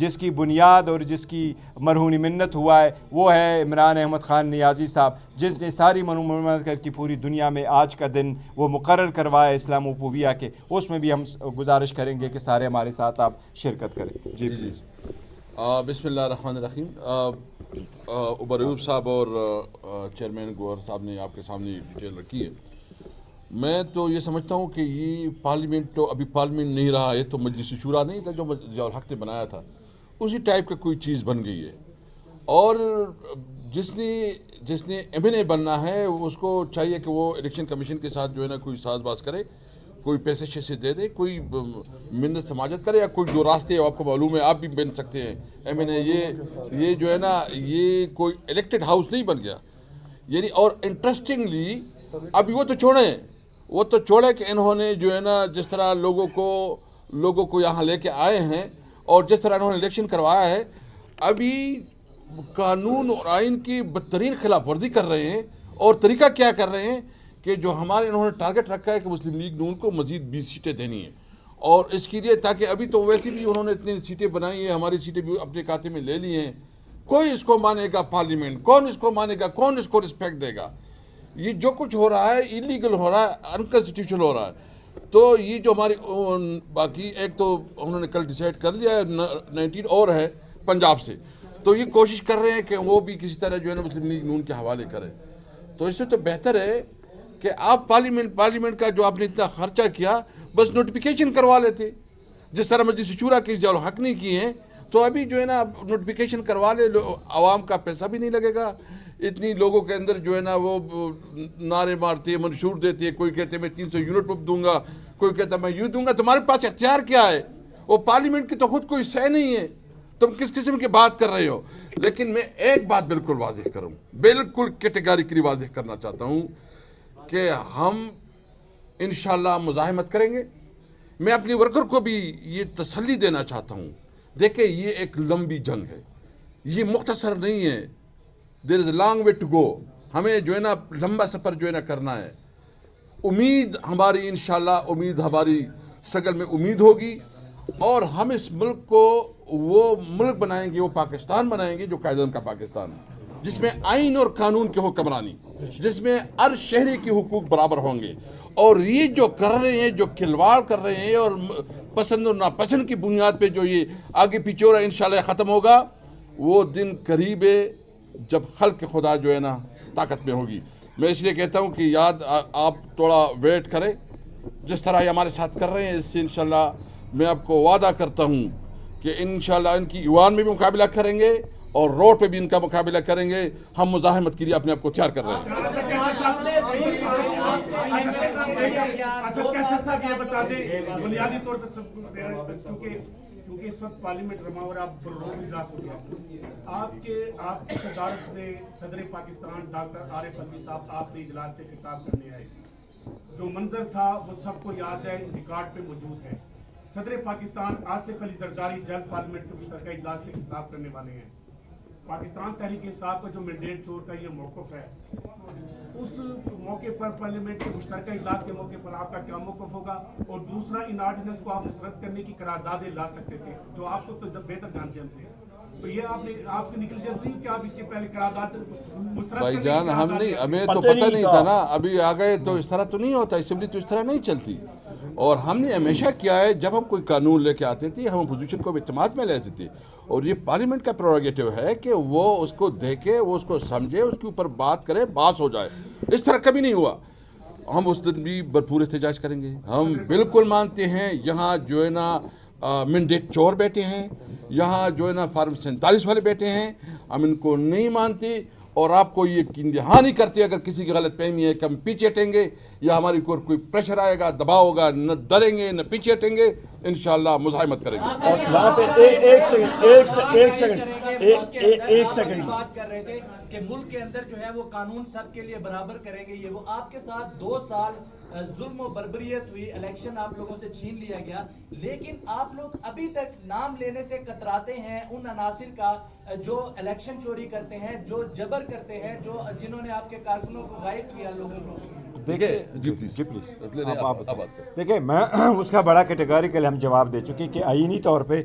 جس کی بنیاد اور جس کی مرہون منت ہوا ہے وہ ہے عمران احمد خان نیازی صاحب، جس نے ساری منظر کر کی پوری دنیا میں آج کا دن وہ مقرر کروایا اسلام وپوبیہ کے. اس میں بھی ہم گزارش کریں گے کہ سارے ہمارے ساتھ آپ شرکت کریں. جی پلیز. بسم اللہ الرحمن الرحیم. عمر ایوب صاحب اور چیئرمین گوہر صاحب نے آپ کے سامنے ڈیٹیل رکھی ہے. میں تو یہ سمجھتا ہوں کہ یہ پارلیمنٹ تو ابھی پارلیمنٹ نہیں رہا ہے، تو مجلس شورا نہیں تھا جو ضیاء الحق نے بنایا تھا، اسی ٹائپ کا کوئی چیز بن گئی ہے. اور جس نے ایم این اے بننا ہے اس کو چاہیے کہ وہ الیکشن کمیشن کے ساتھ جو ہے نا کوئی ساز باز کرے، کوئی پیسے شیسے دے دے، کوئی منت سماجت کرے، یا کوئی جو راستے آپ کو معلوم ہے آپ بھی بن سکتے ہیں ایم این اے. یہ جو ہے نا یہ کوئی الیکٹڈ ہاؤس نہیں بن گیا یعنی. اور انٹرسٹنگلی ابھی وہ تو چھوڑے کہ انہوں نے جو ہے نا جس طرح لوگوں کو یہاں لے کے آئے ہیں اور جس طرح انہوں نے الیکشن کروایا ہے، ابھی قانون اور آئین کی بدترین خلاف ورزی کر رہے ہیں. اور طریقہ کیا کر رہے ہیں کہ جو ہمارے انہوں نے ٹارگٹ رکھا ہے کہ مسلم لیگ نون کو مزید 20 سیٹیں دینی ہیں، اور اس کے لیے تاکہ ابھی تو ویسے بھی انہوں نے اتنی سیٹیں بنائی ہیں، ہماری سیٹیں بھی اپنے کھاتے میں لے لی ہیں. کوئی اس کو مانے گا پارلیمنٹ؟ کون اس کو مانے گا؟ کون اس کو رسپیکٹ دے گا؟ یہ جو کچھ ہو رہا ہے ایلیگل ہو رہا ہے، انکانسٹیٹیوشنل ہو رہا ہے. تو یہ جو ہماری باقی ایک تو انہوں نے کل ڈیسائیڈ کر لیا ہے 19 اور ہے پنجاب سے، تو یہ کوشش کر رہے ہیں کہ وہ بھی کسی طرح جو ہے نا مسلم لیگ نون کے حوالے کریں. تو اس سے تو بہتر ہے کہ آپ پارلیمنٹ کا جو آپ نے اتنا خرچہ کیا بس نوٹیفیکیشن کروا لیتے، جس طرح مجلس شورا کی ضیاء الحق نہیں کی ہیں. تو ابھی جو ہے نا نوٹیفیکیشن کروا لے، عوام کا پیسہ بھی نہیں لگے گا. اتنی لوگوں کے اندر جو ہے نا وہ نعرے مارتے ہیں، منشور دیتے ہیں، کوئی کہتے ہیں میں 300 یونٹ پمپ دوں گا، کوئی کہتا ہے میں یوں دوں گا. تمہارے پاس اختیار کیا ہے؟ وہ پارلیمنٹ کی تو خود کوئی سہ نہیں ہے، تم کس قسم کی بات کر رہے ہو؟ لیکن میں ایک بات بالکل واضح کروں، بالکل کیٹیگریکلی واضح کرنا چاہتا ہوں کہ ہم انشاءاللہ مزاحمت کریں گے. میں اپنی ورکر کو بھی یہ تسلی دینا چاہتا ہوں، دیکھیں یہ ایک لمبی جنگ ہے، یہ مختصر نہیں ہے. There is a long way to go. ہمیں جو ہے نا لمبا سفر جو ہے نا کرنا ہے. امید ہماری انشاءاللہ امید ہماری شکل میں امید ہوگی، اور ہم اس ملک کو وہ ملک بنائیں گے، وہ پاکستان بنائیں گے جو قائد اعظم کا پاکستان، جس میں آئین اور قانون کی حکمرانی، جس میں ہر شہری کی حقوق برابر ہوں گے. اور یہ جو کر رہے ہیں، جو کھلواڑ کر رہے ہیں اور پسند اور ناپسند کی بنیاد پہ جو یہ آگے پیچھے ہو رہا ہے، انشاءاللہ ختم ہوگا. وہ دن قریب ہے جب خلق خدا جو ہے نا طاقت میں ہوگی. میں اس لیے کہتا ہوں کہ آپ تھوڑا ویٹ کریں، جس طرح یہ ہمارے ساتھ کر رہے ہیں اس سے انشاءاللہ میں آپ کو وعدہ کرتا ہوں کہ انشاءاللہ ان کی ایوان میں بھی مقابلہ کریں گے اور روڈ پہ بھی ان کا مقابلہ کریں گے. ہم مزاحمت کے لیے اپنے آپ کو تیار کر رہے ہیں. بنیادی طور پہ کیونکہ اس وقت پارلیمنٹ رما اور آپ اجلاس ہو گیا، آپ کی صدارت میں صدر پاکستان ڈاکٹر عارف علوی صاحب آخری اجلاس سے خطاب کرنے آئے. جو منظر تھا وہ سب کو یاد ہے، ریکارڈ پہ موجود ہے. صدر پاکستان آصف علی زرداری جلد پارلیمنٹ کے مشترکہ اجلاس سے خطاب کرنے والے ہیں. پاکستان تحریک انصاف کا جو مینڈیٹ چور کا یہ موقف ہے، اس موقع پر پارلیمنٹ کے مشترکہ اجلاس کے موقع پر آپ کا کیا موقف ہوگا؟ اور دوسرا، ان آرڈیننس کو آپ مسترد کرنے کی قراردادیں لا سکتے تھے جو آپ کو تو جب بہتر جانتے ہیں ہم سے، تو یہ آپ سے نکل جذب نہیں کہ آپ اس کے پہلے قرارداد مسترد بھائی جان ہم نہیں، ہمیں تو پتہ نہیں تھا نا، ابھی آ گئے تو اس طرح تو نہیں ہوتا، اسمبلی تو اس طرح نہیں چلتی. اور ہم نے ہمیشہ کیا ہے جب ہم کوئی قانون لے کے آتے تھے ہم اپوزیشن کو اعتماد میں لیتے تھے، اور یہ پارلیمنٹ کا پروگیٹو ہے کہ وہ اس کو دیکھے، وہ اس کو سمجھے، اس کے اوپر بات کرے، باس ہو جائے. اس طرح کبھی نہیں ہوا. ہم اس دن بھی بھرپور احتجاج کریں گے. ہم بالکل مانتے ہیں یہاں جو ہے نا مینڈیٹ چور بیٹھے ہیں، یہاں جو ہے نا فارم 47 والے بیٹھے ہیں، ہم ان کو نہیں مانتے. اور آپ کو یہ یقین نہیں کرتے اگر کسی کی غلط فہمی ہے کہ ہم پیچھے ہٹیں گے یا ہماری کوئی پریشر آئے گا، دباؤ ہوگا، نہ ڈریں گے نہ پیچھے ہٹیں گے، انشاءاللہ مزاحمت کریں گے. اور یہاں پہ ایک سیکنڈ بات کر رہے تھے کہ ملک کے اندر جو ہے وہ قانون سب کے لیے برابر کریں گے. یہ وہ آپ کے ساتھ 2 سال ظلم و بربریت ہوئی، الیکشن آپ لوگوں سے چھین لیا گیا، لیکن آپ لوگ ابھی تک نام لینے سے کتراتے ہیں ان عناصر کا جو الیکشن چوری کرتے ہیں، جو جبر کرتے ہیں، جنہوں نے آپ کے کارکنوں کو غائب کیا لوگوں کو. جی پلیز دیکھیں میں اس کا بڑا کیٹیگوریکل ہم جواب دے چکے کہ آئینی طور پہ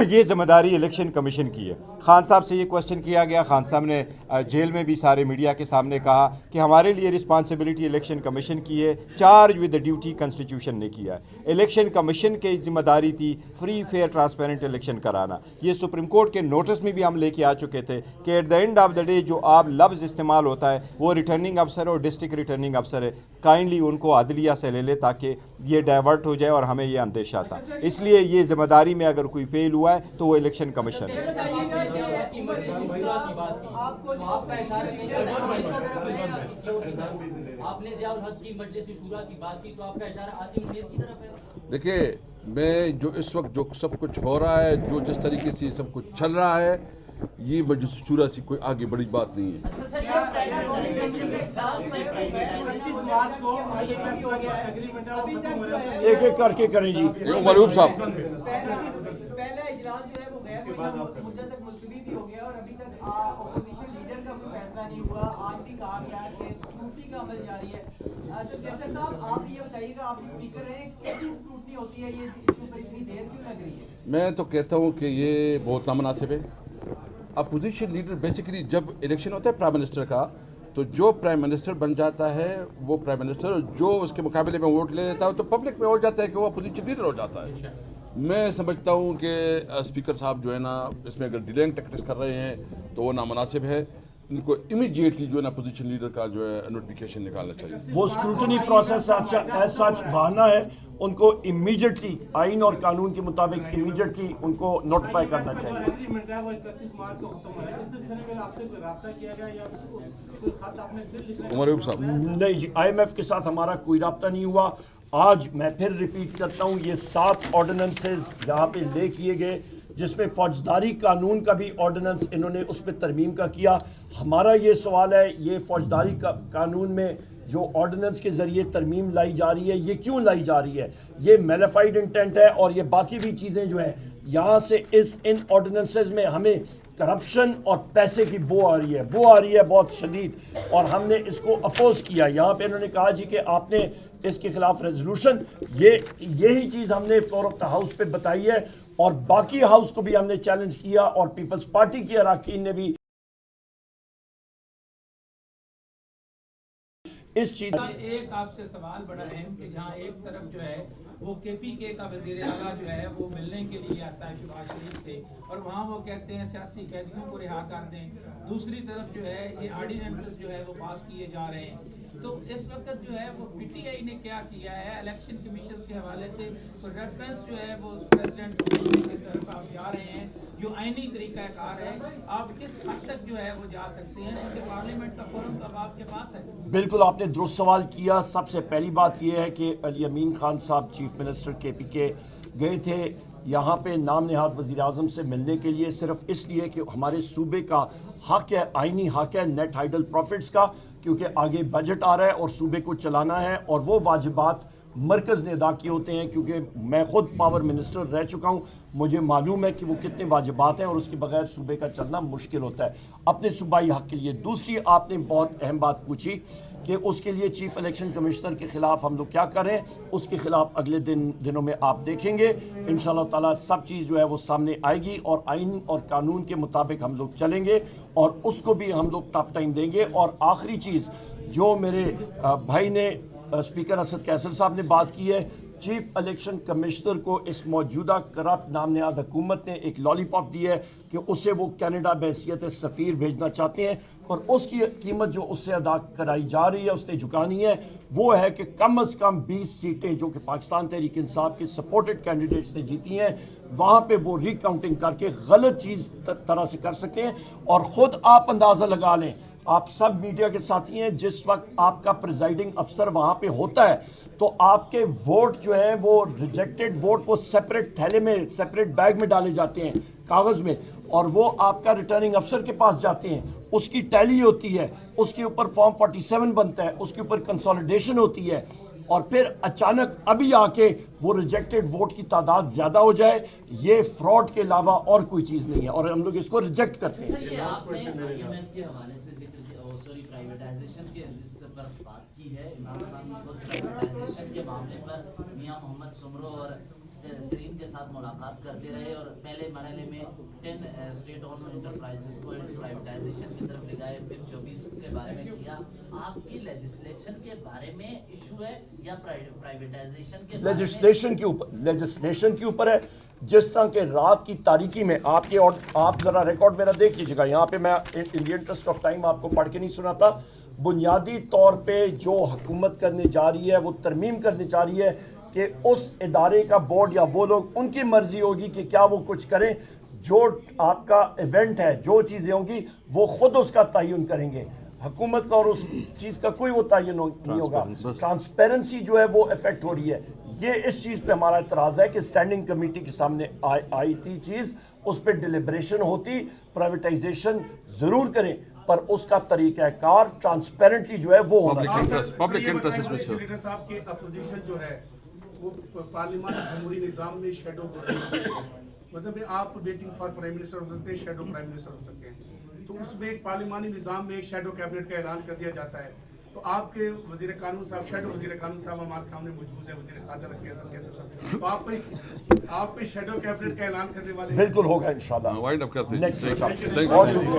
یہ ذمہ داری الیکشن کمیشن کی ہے. خان صاحب سے یہ کوسچن کیا گیا, خان صاحب نے جیل میں بھی سارے میڈیا کے سامنے کہا کہ ہمارے لیے رسپانسبلٹی الیکشن کمیشن کی ہے, چارج ود ڈیوٹی کنسٹیٹیوشن نے کیا ہے. الیکشن کمیشن کی ذمہ داری تھی فری فیئر ٹرانسپیرنٹ الیکشن کرانا. یہ سپریم کورٹ کے نوٹس میں بھی ہم لے کے آ چکے تھے کہ at the end of the day جو آپ لفظ استعمال ہوتا ہے وہ ریٹرننگ افسر اور ڈسٹرکٹ ریٹرننگ افسر ہے, کائنڈلی ان کو عدلیہ سے لے لے تاکہ یہ ڈائیورٹ ہو جائے اور ہمیں یہ اندیشہ تھا. اس لیے یہ ذمہ داری میں اگر کوئی فیل ہوا ہے تو وہ الیکشن کمیشن ہے. دیکھیے میں جو اس وقت جو سب کچھ ہو رہا ہے, جو جس طریقے سے سب کچھ چل رہا ہے, یہ مجلس شورا سے کوئی آگے بڑی بات نہیں ہے. ایک ایک کر کے کریں جی. معروف صاحب پہلا اجلاس جو ہے وہ غیر مدت تک ملتوی بھی ہو گیا اور ابھی تک اپوزیشن لیڈر کا کوئی فیصلہ نہیں ہوا. آج بھی کہا گیا کہ اسکروٹنی کا عمل جاری ہے. جیسر صاحب آپ یہ بتائیے گا, آپ اسپیکر ہیں, کیسی اسکروٹنی ہوتی ہے, یہ اس کے اوپر اتنی دیر کیوں لگ رہی ہے؟ میں تو کہتا ہوں کہ یہ بہت نامناسب ہے. اپوزیشن لیڈر بیسیکلی جب الیکشن ہوتا ہے پرائم منسٹر کا, تو جو پرائم منسٹر بن جاتا ہے وہ پرائم منسٹر, جو اس کے مقابلے میں ووٹ لے لیتا ہے تو پبلک میں ہو جاتا ہے کہ وہ اپوزیشن لیڈر ہو جاتا ہے. میں سمجھتا ہوں کہ اسپیکر صاحب جو ہے نا اس میں اگر ڈیلینگ ٹیکٹکس کر رہے ہیں تو وہ نامناسب ہے. ان کو امیڈیٹلی جو ہے نا اپوزیشن لیڈر کا جو ہے نوٹیفیکیشن نکالنا چاہیے. وہ اسکروٹنی پروسیس ایز سچ بہانہ ہے, ان کو امیڈیٹلی آئین اور قانون کے مطابق امیڈیٹلی ان کو نوٹیفائی کرنا چاہیے. معروف صاحب نہیں جی, آئی ایم ایف کے ساتھ ہمارا کوئی رابطہ نہیں ہوا. آج میں پھر ریپیٹ کرتا ہوں, یہ 7 آرڈیننسز یہاں پہ لے کیے گئے, جس میں فوجداری قانون کا بھی آرڈیننس انہوں نے اس پہ ترمیم کا کیا. ہمارا یہ سوال ہے, یہ فوجداری قانون میں جو آرڈیننس کے ذریعے ترمیم لائی جا رہی ہے, یہ کیوں لائی جا رہی ہے؟ یہ میلیفائڈ انٹینٹ ہے, اور یہ باقی بھی چیزیں جو ہیں یہاں سے ان آرڈیننسز میں ہمیں کرپشن اور پیسے کی بو آ رہی ہے بہت شدید, اور ہم نے اس کو اپوز کیا. یہاں پہ انہوں نے کہا جی کہ آپ نے اس کے خلاف ریزولوشن, یہی چیز ہم نے فلور آف دا ہاؤس پہ بتائی ہے, اور باقی ہاؤس کو بھی ہم نے چیلنج کیا, اور پیپلز پارٹی کے اراکین نے بھی اس چیز. ایک آپ سے سوال بڑا اہم کہ جہاں ایک طرف جو ہے وہ کے پی کے کا وزیر اعلیٰ جو ہے وہ ملنے کے لیے آتا ہے شہباز شریف سے, اور وہاں وہ کہتے ہیں سیاسی قیدیوں کو رہا کر دیں. دوسری طرف جو ہے یہ آرڈیننسز جو ہے وہ پاس کیے جا رہے ہیں. تو اس وقت جو ہے وہ پی ٹی آئی نے کیا کیا ہے الیکشن کمیشن کے حوالے سے, تو ریفرنس جو ہے وہ پریزیڈنٹ کی طرف آپ جا رہے ہیں جو آئینی طریقہ کار ہے, آپ کس حد تک جو ہے وہ جا سکتے ہیں کیونکہ پارلیمنٹ کا فورم اب آپ کے پاس ہے؟ بالکل آپ نے درست سوال کیا. سب سے پہلی بات یہ ہے کہ علی امین خان صاحب چیف منسٹر کے پی کے گئے تھے یہاں پہ نام نہاد وزیر اعظم سے ملنے کے لیے, صرف اس لیے کہ ہمارے صوبے کا حق ہے, آئینی حق ہے نیٹ ہائیڈل پروفٹس کا, کیونکہ آگے بجٹ آ رہا ہے اور صوبے کو چلانا ہے, اور وہ واجبات مرکز نے ادا کیے ہوتے ہیں. کیونکہ میں خود پاور منسٹر رہ چکا ہوں, مجھے معلوم ہے کہ وہ کتنے واجبات ہیں, اور اس کے بغیر صوبے کا چلنا مشکل ہوتا ہے اپنے صوبائی حق کے لیے. دوسری آپ نے بہت اہم بات پوچھی کہ اس کے لیے چیف الیکشن کمشنر کے خلاف ہم لوگ کیا کریں. اس کے خلاف اگلے دنوں میں آپ دیکھیں گے انشاءاللہ تعالیٰ سب چیز جو ہے وہ سامنے آئے گی, اور آئین اور قانون کے مطابق ہم لوگ چلیں گے, اور اس کو بھی ہم لوگ ٹف ٹائم دیں گے. اور آخری چیز جو میرے بھائی نے اسپیکر اسد قیصر صاحب نے بات کی ہے, چیف الیکشن کمشنر کو اس موجودہ کرپٹ نام نہاد حکومت نے ایک لالی پاپ دی ہے کہ اسے وہ کینیڈا بحیثیت سفیر بھیجنا چاہتے ہیں, اور اس کی قیمت جو اس سے ادا کرائی جا رہی ہے, اس نے جھکانی ہے, وہ ہے کہ کم از کم 20 سیٹیں جو کہ پاکستان تحریک انصاف کے سپورٹڈ کینڈیڈیٹس نے جیتی ہیں, وہاں پہ وہ ری کاؤنٹنگ کر کے غلط چیز طرح سے کر سکتے ہیں. اور خود آپ اندازہ لگا لیں, آپ سب میڈیا کے ساتھی ہیں, جس وقت آپ کا پریزائڈنگ افسر وہاں پہ ہوتا ہے تو آپ کے ووٹ جو ہیں وہ ریجیکٹڈ ووٹ وہ سیپریٹ تھیلے میں سیپریٹ بیگ میں ڈالے جاتے ہیں کاغذ میں, اور وہ آپ کا ریٹرننگ افسر کے پاس جاتے ہیں, اس کی ٹیلی ہوتی ہے, اس کے اوپر فارم 47 بنتا ہے, اس کے اوپر کنسولیڈیشن ہوتی ہے, اور پھر اچانک ابھی آ کے وہ ریجیکٹڈ ووٹ کی تعداد زیادہ ہو جائے. یہ فراڈ کے علاوہ اور کوئی چیز نہیں ہے, اور ہم لوگ اس کو ریجیکٹ کرتے ہیں. پرائیویٹائزیشن کے اس پر بات کی ہے. عمران خان نے خود پرائیویٹائزیشن کے معاملے پر میاں محمد سمرو اور ترین کے ساتھ ملاقات کرتے رہے اور پہلے مرحلے میں 10 اسٹیٹ اون انٹرپرائزز کو پرائیویٹائزیشن کی طرف لے گئے, پھر 24 کے بارے میں کیا. آپ کی لیجسلیشن کے بارے میں ایشو ہے یا پرائیویٹائزیشن کے لیجسلیشن کے اوپر ہے. جس طرح کے رات کی تاریکی میں آپ ذرا ریکارڈ میرا دیکھ لیجیے گا, یہاں پہ میں ان دی انٹرسٹ آف ٹائم آپ کو پڑھ کے نہیں سناتا. بنیادی طور پہ جو حکومت کرنے جا رہی ہے وہ ترمیم کرنے جا رہی ہے کہ اس ادارے کا بورڈ یا وہ لوگ, ان کی مرضی ہوگی کہ کیا وہ کچھ کریں. جو آپ کا ایونٹ ہے, جو چیزیں ہوں گی وہ خود اس کا تعین کریں گے. حکومت کا اور اس چیز کا کوئی وہ تعین نہیں ہوگا. ٹرانسپیرنسی جو ہے وہ افیکٹ ہو رہی ہے. یہ اس چیز پہ ہمارا اعتراض ہے کہ اسٹینڈنگ کمیٹی کے سامنے آئی تھی چیز, اس پہ ڈیلیبریشن ہوتی. پرائیویٹائزیشن ضرور کریں پر اس کا طریقہ کار ٹرانسپیرنٹلی جو ہے وہ ہونا چاہیے. پبلک انٹرسٹ میں سر لیڈر صاحب کے اپوزیشن جو ہے وہ پارلیمان جمہوری نظام میں شیڈو مطلب آپ ویٹنگ فار پرائم منسٹر ہو سکتے ہیں, شیڈو پرائم منسٹر ہو سکتے ہیں. تو اس میں ایک پارلیمانی نظام میں ایک شیڈو کیبنٹ کا اعلان کر دیا جاتا ہے. تو آپ کے وزیر قانون صاحب, شیڈو وزیر قانون صاحب ہمارے سامنے موجود ہیں, وزیر خارجہ تو آپ پہ شیڈو کیبنٹ کا اعلان کرنے والے بالکل ہوگا انشاءاللہ. وائنڈ اپ کرتے ہیں. نیکسٹ انشاءاللہ.